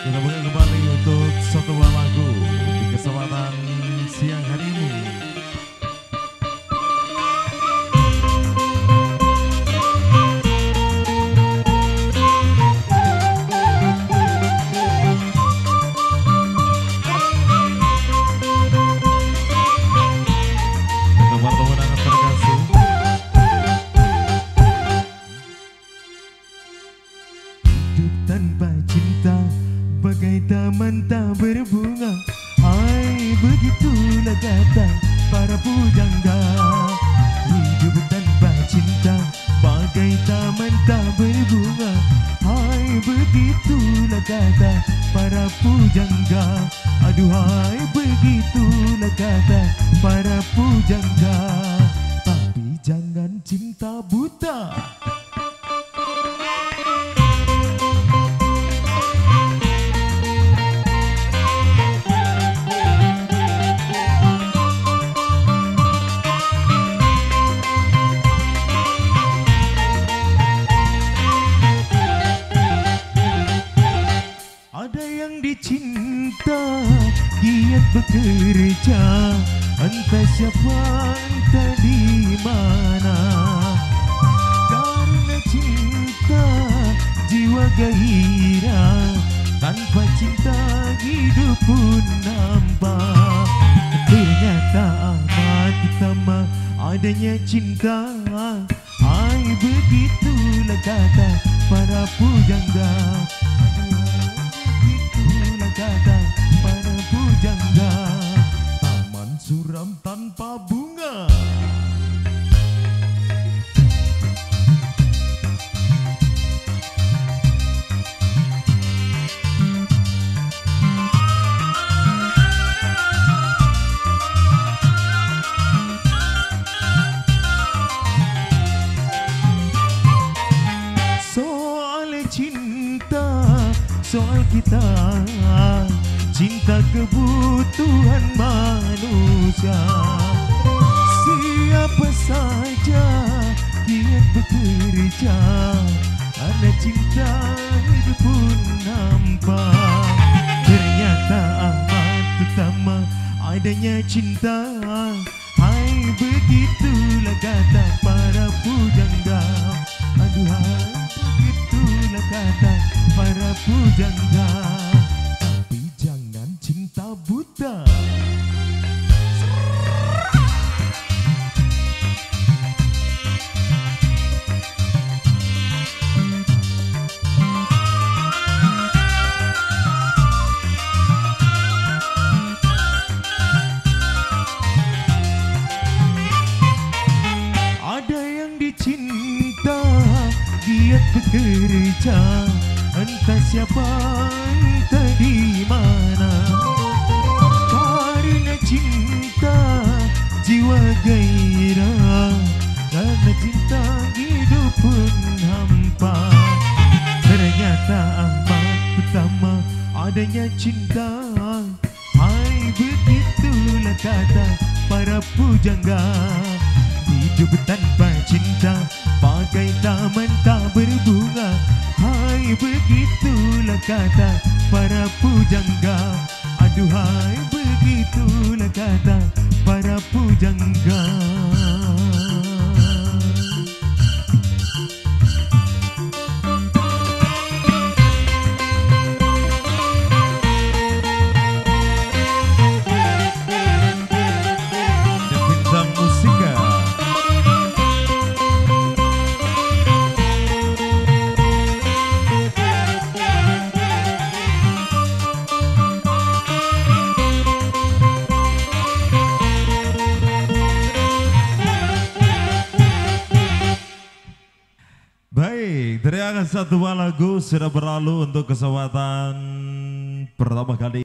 Kita buka kembali untuk satu buah lagu di kesempatan siang hari ini. Untuk para pemenangan terkasih, hidup tanpa cinta bagai taman tak berbunga. Hai, begitulah kata para pujangga. Hidup tanpa cinta bagai taman tak berbunga. Hai, begitulah kata para pujangga. Aduhai, begitulah kata para pujangga. Tapi jangan cinta buta. Ada yang dicinta, giat bekerja, entah siapa, entah di mana. Karena cinta, jiwa gairah, tanpa cinta hidup pun nampak. Ternyata amat utama adanya cinta. Hai, begitulah kata para pujangga. Kata para pujangga, taman suram tanpa bunga. Soal cinta, soal kita, cinta kebutuhan manusia. Siapa saja giat bekerja, ada cinta hidup pun nampak. Ternyata amat utama adanya cinta. Hai, begitulah kata para pujangga. Aduhai, begitulah kata para pujangga. Tapi jangan cinta buta. Ada yang dicinta, giat bekerja, entah siapa, entah di mana. Karena cinta, jiwa gairah, karena cinta hidup pun hampa. Ternyata amat utama adanya cinta. Hai, begitulah kata para pujangga. Hidup tanpa cinta bagai taman tak berbunga. Hai, begitulah kata para pujangga. Aduhai, begitulah kata para pujangga. bintang musika. Baik, teriakan satu buah lagu sudah berlalu untuk kesempatan pertama kali.